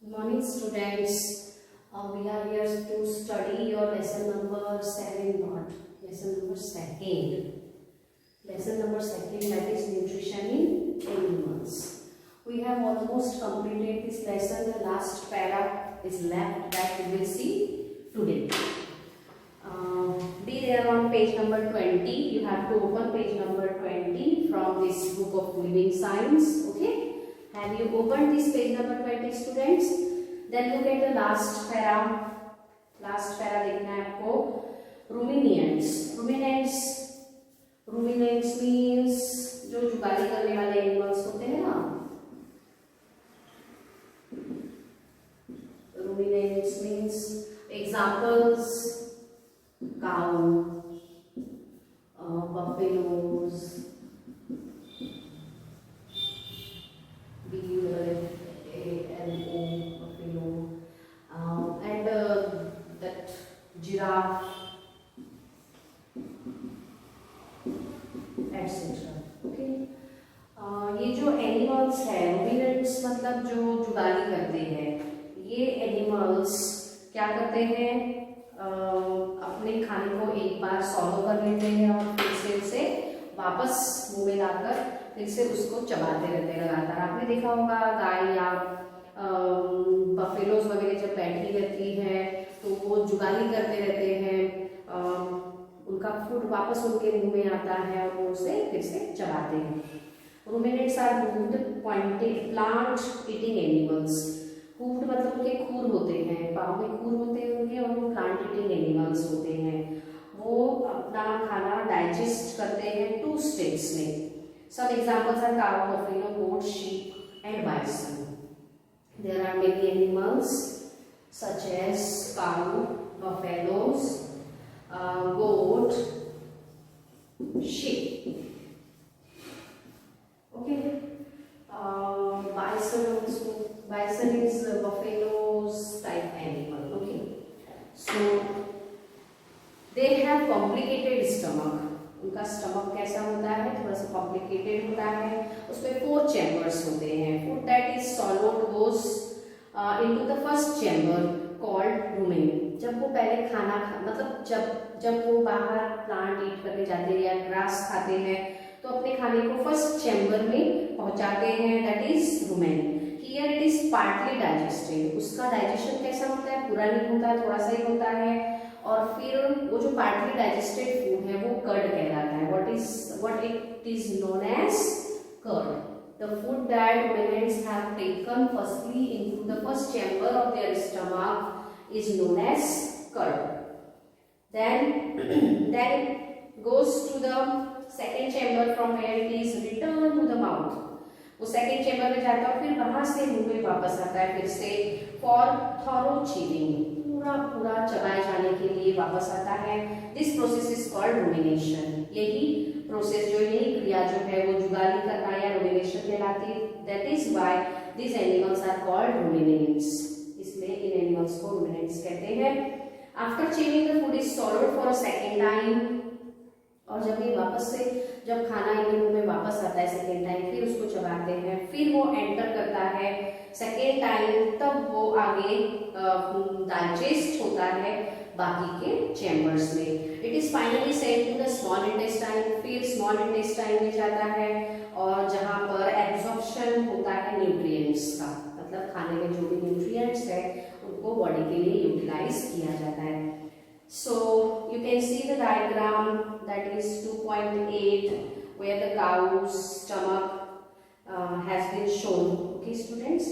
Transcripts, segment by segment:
Good morning, students. We are here to study your lesson number 7. What? Lesson number 2nd. Lesson number 2nd, that is nutrition in animals. We have almost completed this lesson. The last para is left that we will see today. Be there on page number 20. You have to open page number 20 from this book of Living Science. Okay. Have you opened this page number 20, students? Then look at the last para. Last para देखना है आपको. Ruminants. Ruminants means जो जुगाली करने वाले animals होते हैं ना. Ruminants means examples: cow, buffaloes, and that giraffe, etc. Okay. ये जो एनिमल्स है, रुमिनेंट्स मतलब जो जुगाली करते हैं, ये एनिमल्स क्या करते हैं? अपने खाने को एक बार सॉलो कर लेते हैं और फिर से उसे वापस मुंह में लाकर फिर से उसको चबाते रहते हैं लगातार. आपने देखा होगा गाय या बफेलोज वगैरह जब बैठी रहती है तो वो जुगाली करते रहते हैं. उनका फूड वापस उनके मुंह में आता है और वो उसे फिर से चबाते हैं. रुमिनेंट्स आर हूव्ड प्लांट ईटिंग एनिमल्स. हूव्ड मतलब उनके खूर होते हैं, पाँव में खूर होते हैं उनके, और वो प्लांट ईटिंग एनिमल्स होते हैं. वो अपना खाना डाइजेस्ट करते हैं 2 स्टेप्स में. Some examples are cow, buffalo, goat, sheep, and bison. There are many animals such as cow, buffaloes, goat, sheep. Okay. Bison also. Bison is buffalo's type animal. Okay. So they have complicated stomach. उनका stomach कैसा होता है? थोड़ा सा complicated होता है. उसमें 4 chambers होते हैं. Food that is swallowed goes into the first chamber called rumen. जब वो पहले खाना मतलब जब वो बाहर प्लांट ईट करके जाते हैं या ग्रास खाते हैं तो अपने खाने को फर्स्ट चैम्बर में पहुंचाते हैं, that is rumen. Here it is partly digested. उसका डाइजेशन कैसा होता है? पूरा नहीं होता, थोड़ा सा ही होता है. और फिर वो जो पार्टली डाइजेस्टेड फूड है वो कर्ड कहलाता है. What it is known as cud. The food that ruminants have taken firstly into the first chamber of their stomach is known as cud. then goes to the second chamber from where it is returned to the mouth. वो second chamber में जाता है, फिर वहां से मुंह में वापस आता है फिर से फॉर थॉरो च्यूइंग. पूरा चबाए जाने के लिए वापस आता है. This process is called rumination. यही प्रोसेस जो यही क्रिया जो है वो जुगाली करना या रुमिनेशन कहलाती है. That is why this animals are called ruminants. इसलिए इन एनिमल्स को रुमिनेंट्स कहते हैं. After chewing the food is swallowed for a second time. और जब ये वापस से जब खाना इनके मुंह में वापस आता है सेकेंड टाइम, फिर उसको चबाते हैं, फिर वो एंटर करता है सेकेंड टाइम, तब वो आगे डाइजेस्ट होता है बाकी के चैम्बर्स में. It is finally sent to the small intestine. फिर स्मॉल इंटेस्टाइन में जाता है और जहां पर एब्जॉर्प्शन होता है न्यूट्रिएंट्स का, मतलब खाने में जो भी न्यूट्रिएंट्स है उनको बॉडी के लिए यूटिलाइज किया जाता है. So you can see the diagram, that is 2.8 where the cow's stomach has been shown. Okay, students.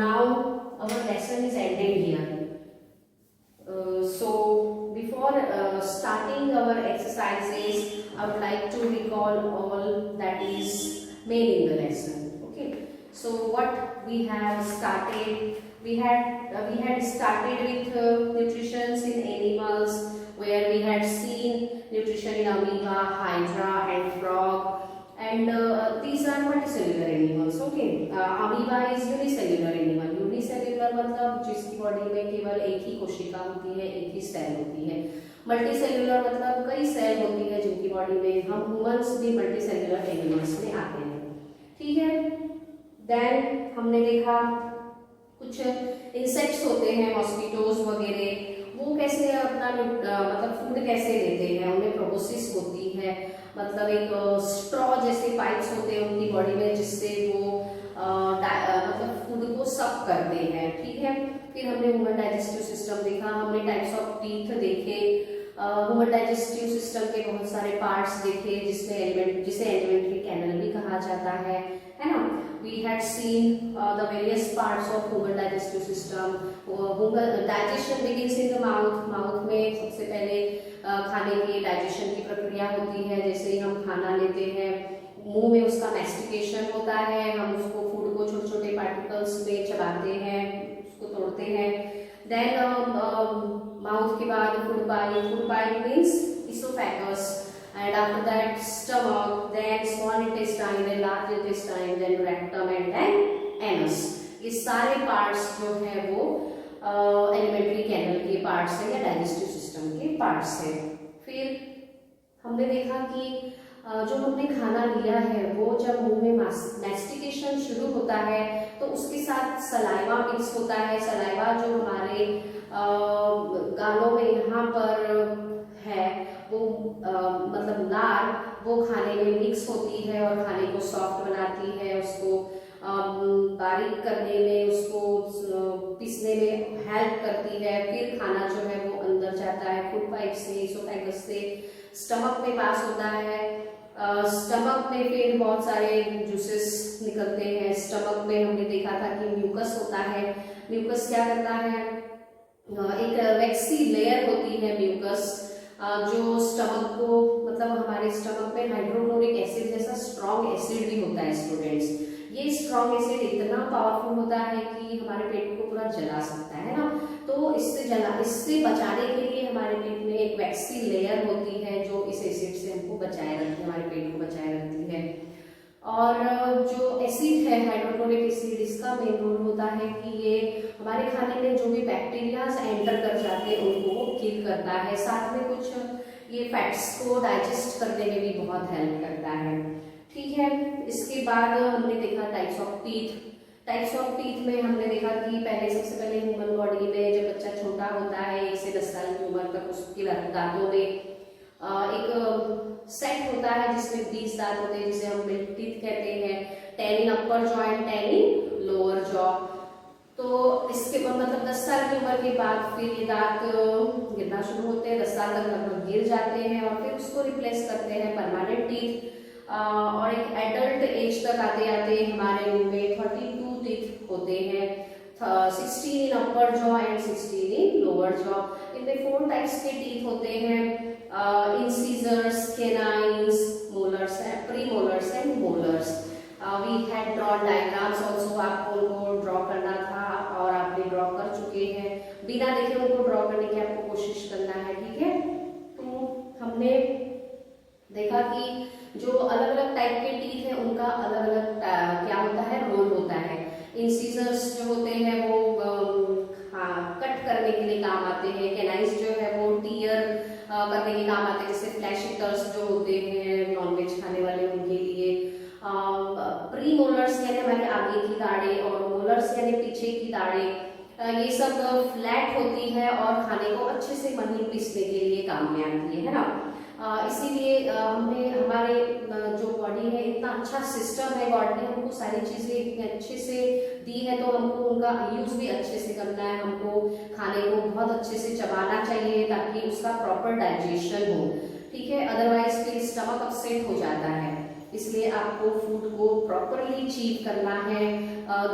Now our lesson is ended here. So before starting our exercises, I would like to recall all that is made in the lesson. Okay. So what we have started. We had started with nutrition in animals, where we had seen nutrition in amoeba, hydra, and frog, and these are multicellular animals. Okay, amoeba is unicellular animal. Unicellular मतलब जिसकी body में केवल एक ही कोशिका होती है, एक ही cell होती है. मल्टीसेल्युलर मतलब कई सेल होती है जिनकी बॉडी में. हम ह्यूमंस भी मल्टीसेल्युलर एनिमल्स में आते हैं. ठीक है. देन हमने देखा कुछ इंसेक्ट्स होते हैं, मॉस्किटोज वगैरह, वो कैसे अपना मतलब फूड कैसे लेते हैं, उन्हें प्रोबोसिस होती है, मतलब एक स्ट्रॉ जैसे पाइप्स होते हैं उनकी बॉडी में, जिससे वो मतलब फूड को सक करते हैं। ठीक है, फिर हमने ह्यूमन डाइजेस्टिव सिस्टम देखा, हमने टाइप्स ऑफ टीथ देखे, ह्यूमन डाइजेस्टिव सिस्टम के बहुत सारे पार्ट्स देखे, जिसे एलिमेंट्री कैनल भी कहा जाता है ना। We had seen the various parts of human digestive system. Digestion begins in the mouth. Mouth में सबसे पहले खाने की डाइजेशन की प्रक्रिया होती है। जैसे ही हम खाना लेते हैं, मुंह में उसका मैस्टिकेशन होता है, हम उसको फूड को छोटे छोटे पार्टिकल्स में चबाते हैं, उसको तोड़ते हैं। देन माउथ के बाद food pipe means oesophagus, and after that stomach, then small intestine, then large intestine, then rectum and then anus। ये सारे पार्ट्स जो है वो एलिमेंट्री कैनल के पार्ट्स है या डाइजेस्टिव सिस्टम के पार्ट्स है। फिर हमने देखा कि जो हमने खाना लिया है वो जब मुंह में मैस्टिकेशन शुरू होता है तो उसके साथ सलाइवा मिक्स होता है। सलाइवा जो हमारे गालों में यहाँ पर है वो मतलब लार, वो खाने में मिक्स होती है और खाने को सॉफ्ट बनाती है, उसको बारीक करने में, उसको पीसने में हेल्प करती है। फिर खाना जो है वो अंदर जाता है फूड पाइप से, इसोफेगस से स्टमक में पास होता है। स्टमक में फिर बहुत सारे जूसेस निकलते हैं। स्टमक में हमने देखा था कि म्यूकस होता है। म्यूकस क्या करता है, एक वैक्सी लेयर होती है म्यूकस, जो स्टमक को मतलब हमारे स्टमक में हाइड्रोक्लोरिक एसिड जैसा स्ट्रॉन्ग एसिड भी होता है स्टूडेंट्स। ये स्ट्रॉन्ग एसिड इतना पावरफुल होता है कि हमारे पेट को पूरा जला सकता है ना। तो इससे बचाने के लिए हमारे पेट में एक वैक्सी लेयर होती है जो इस एसिड से हमको बचाए रखती है, हमारे पेट को बचाए रखती है। और जो एसिड है हाइड्रोक्लोरिक एसिड, इसका मेन रोल होता है कि ये हमारे खाने में जो भी बैक्टीरियाज एंटर कर जाते हैं उनको वो किल करता है। साथ में कुछ ये फैट्स को डाइजेस्ट करने में भी बहुत हेल्प करता है। ठीक है, इसके बाद हमने देखा types of teeth. Types of teeth में हमने देखा कि सबसे पहले ह्यूमन बॉडी में जब बच्चा छोटा होता है 1 से 10 साल की उम्र तक, उसके दांतों में एक सेट होता है जिसमें 20 दांत होते हैं, जिसे हम मिल्क टीथ कहते हैं। 10 in upper jaw and 10 in lower jaw. तो इसके बाद मतलब 10 साल की उम्र के बाद फिर ये दांत गिरना शुरू होते हैं, 10 साल तक लगभग गिर जाते हैं और फिर उसको रिप्लेस करते हैं परमानेंट टीथ। और एक एडल्ट एज तक आते आते हमारे मुंह में 32 टीथ होते हैं, 16 in upper jaw and 16 in lower jaw. इनमें 4 टाइप्स के टीथ होते हैं, incisors, canines, molars, premolars and molars. We had drawn diagrams also, आपको उनको ड्रॉ करना था और आपने ड्रॉ कर चुके हैं। बिना देखे उनको ड्रॉ करने की आपको कोशिश करना है। ठीक है, तो हमने देखा कि जो अलग अलग टाइप के टीथ है उनका अलग अलग क्या होता है, रोल होता है। इंसीजर्स जो होते हैं वो कट करने के लिए काम आते हैं। कैनाइन्स जो है वो टीयर करने के काम आते हैं, जैसे फ्लैश ईटर्स जो होते हैं नॉनवेज खाने वाले उनके लिए। प्री मोलर्स यानी हमारे आगे की दाढ़ें और मोलर्स यानी पीछे की दाढ़ें, ये सब फ्लैट होती है और खाने को अच्छे से महीन पीसने के लिए काम में आती है ना। इसीलिए हमने हमारे जो बॉडी है इतना अच्छा सिस्टम है, गॉड ने हमको सारी चीजें इतने अच्छे से दी है तो हमको उनका यूज भी अच्छे से करना है। हमको खाने को बहुत अच्छे से चबाना चाहिए ताकि उसका प्रॉपर डाइजेशन हो। ठीक है, अदरवाइज फिर स्टमक अपसेट हो जाता है। इसलिए आपको फूड को प्रॉपरली चीव करना है।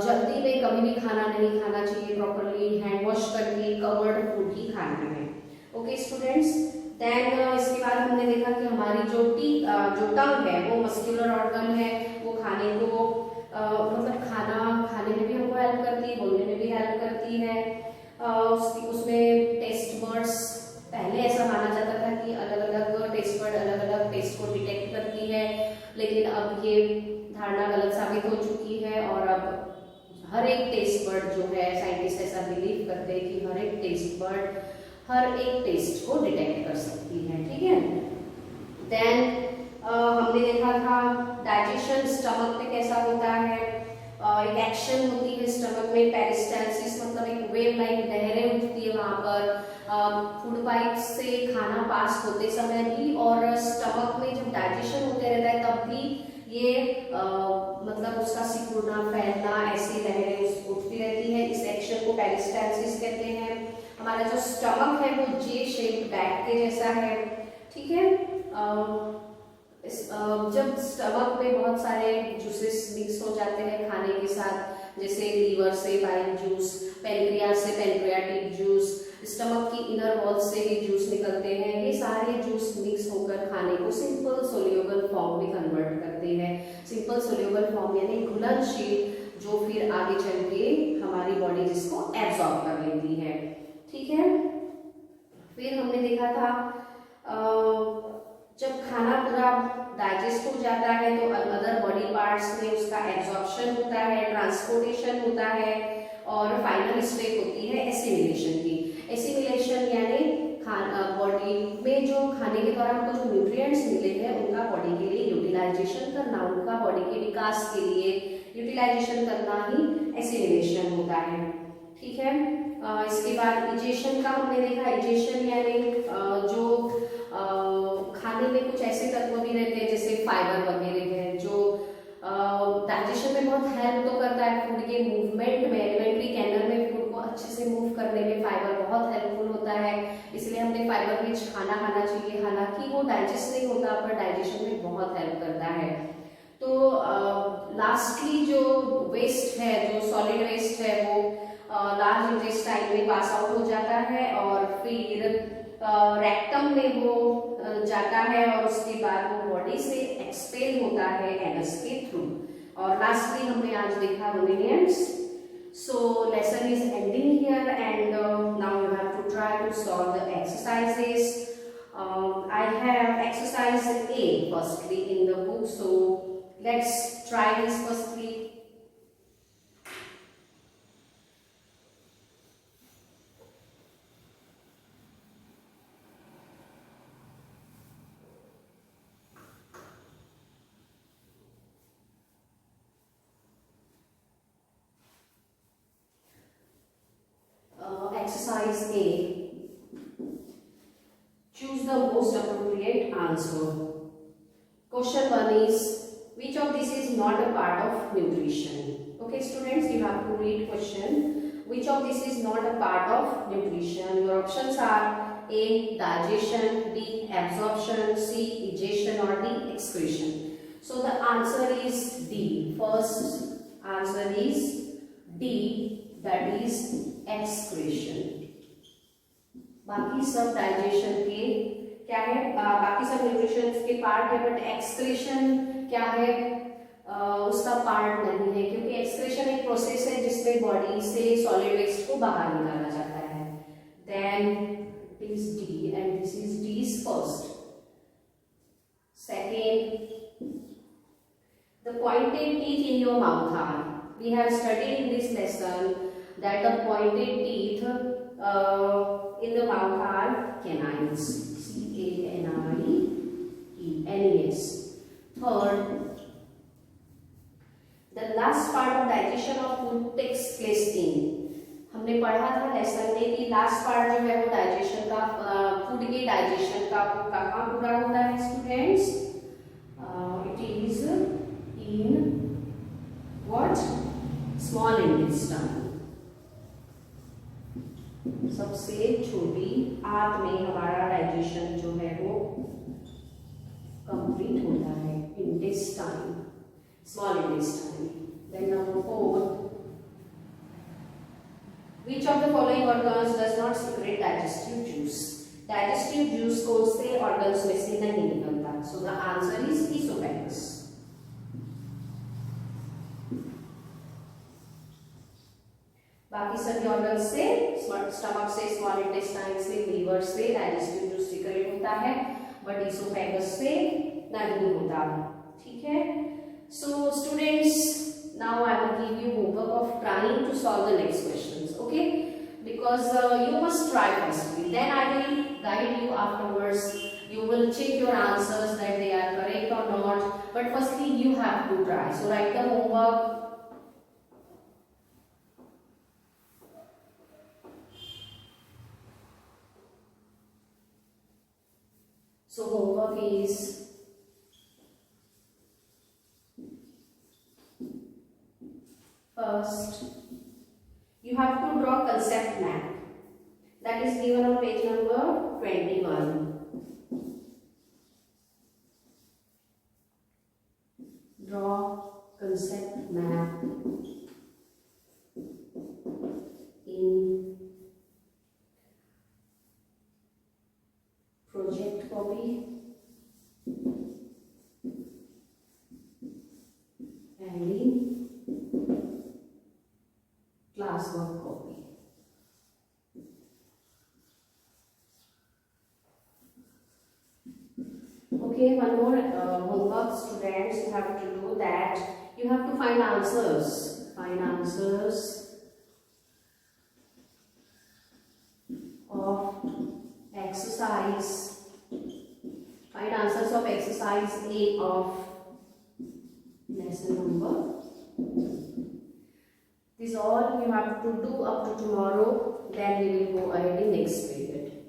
जल्दी में कभी भी खाना नहीं खाना चाहिए, प्रॉपरली हैंड वॉश करके कवर्ड फूड ही खाना है। ओके स्टूडेंट्स, देन इसके बाद हमने देखा कि हमारी जो टंग है वो मस्कुलर ऑर्गन है, वो खाने को मतलब खाना खाने में भी हमको हेल्प करती है, बोलने में भी हेल्प करती है। उसमें टेस्ट बर्ड्स, पहले ऐसा माना जाता था कि अलग अलग टेस्ट बर्ड अलग अलग टेस्ट को डिटेक्ट करती है, लेकिन अब ये धारणा गलत साबित हो चुकी है और अब हर एक टेस्ट बर्ड जो है, साइंटिस्ट ऐसा बिलीव करते हैं कि हर एक टेस्ट बर्ड हर एक टेस्ट को डिटेक्ट कर सकती है। ठीक है, देन हमने देखा था डाइजेशन स्टमक में कैसा होता है। एक एक्शन होती है स्टमक में, पेरिस्टाल्सिस होते समय भी और स्टमक में जब डाइजेशन होते रहता है तब भी ये मतलब उसका सिकुड़ना फैलना ऐसी लहरें उठती रहती है। इस एक्शन को पेरिस्टाल्सिस कहते हैं। हमारा जो स्टमक है वो जे शेप बैग के जैसा है, ठीक है। जब स्टमक में बहुत सारे जूसेस मिक्स हो जाते हैं खाने के साथ, जैसे लीवर से बाइल जूस, पेनक्रियास से पेनक्रियाटिक जूस, स्टमक की इनर वॉल से भी जूस निकलते हैं, ये सारे जूस मिक्स होकर खाने को सिंपल सोल्यूबल फॉर्म में कन्वर्ट करते हैं। सिंपल सोल्यूबल फॉर्म यानी घुलनशील, जो फिर आगे चल के हमारी बॉडी जिसको एब्जॉर्ब कर लेती है, ठीक है। फिर हमने देखा था जब खाना पूरा डाइजेस्ट हो जाता है तो अदर बॉडी पार्ट्स में उसका एब्जॉर्प्शन होता है, ट्रांसपोर्टेशन होता है और फाइनल स्टेप होती है एसिमिलेशन की। एसिमिलेशन यानी बॉडी में जो खाने के द्वारा हमको जो न्यूट्रिएंट्स मिले हैं उनका बॉडी के लिए यूटिलाइजेशन करना, उनका बॉडी के विकास के लिए यूटिलाइजेशन करना ही एसिमिलेशन होता है, ठीक है। इसके बाद इजेशन का हमने देखा। इजेशन यानी जो खाने में कुछ ऐसे तत्व भी रहते हैं जैसे फाइबर वगैरह है जो डाइजेशन में बहुत हेल्प तो करता है। फूड के मूवमेंट में, एलिमेंट्री कैनल में फूड को अच्छे से मूव करने में फाइबर बहुत हेल्पफुल होता है, इसलिए हमने फाइबर रिच खाना खाना चाहिए। हालांकि वो डाइजेस्ट नहीं होता पर डाइजेशन में बहुत हेल्प करता है। तो लास्टली जो वेस्ट है, जो सॉलिड वेस्ट है, वो लार्ज इंटेस्टाइन में पास आउट हो जाता है और फिर रेक्टम में वो जाता है और उसके बाद वो बॉडी से एक्सपेल होता है एनस के थ्रू। और लास्टली हमने आज देखा ruminants. So lesson is ending here and now you have to try to solve the exercises. I have exercise A firstly in the book, so let's try this firstly. Exercise A. Choose the most appropriate answer. Question 1 is, which of this is not a part of nutrition? Okay students, you have to read question. Which of this is not a part of nutrition? Your options are A. Digestion, B. Absorption, C. Egestion or D. Excretion. So the answer is D. First answer is D, that is excretion. बाकी सब digestion के क्या है, बाकी सब nutrition के part है, but excretion क्या है, उसका पार्ट नहीं है, क्योंकि एक्सक्रीशन एक प्रोसेस है जिसमें बॉडी से सॉलिड वेस्ट को बाहर निकाला जाता है. Then is D and this is D's first. Second, the pointed teeth in your mouth are, we have studied in this lesson that the pointed teeth in the mouth are canines, C-A-N-I-E-N-E-S. Third, the last part of digestion of food takes place in, हमने पढ़ा था lesson में कि last part जो है वो digestion का, food के डाइजेशन का वो कहाँ पूरा होता है students? It is in what? Small intestine. सबसे छोटी आंत में हमारा डाइजेशन जो है वो कंप्लीट होता है, intestine, small intestine. Then number 4, which of the following organs does not secrete digestive juice? Digestive juice कौन से organs में से नहीं निकलता? So the answer is esophagus. बाकी सभी ऑर्गन से, स्टमक से, स्मॉल इंटेस्टाइन से, लीवर से डाइजेस्टिव जूस सीक्रेट होता है, बट इसोफेगस से नहीं होता. ठीक है. So students, now I will give you homework of trying to solve the next questions. Okay, because you must try firstly, then I will guide you afterwards. You will check your answers that they are correct or not, but firstly you have to try. So write the homework. So homework is first, you have to draw concept map. That is given on page number 21. Draw concept map in project copy and in classwork copy. Okay, one more homework, students. You have to do that. You have to find answers. Find answers of exercise. Find answers of exercise A of lesson number. This all you have to do up to tomorrow. Then we will go ahead in next period.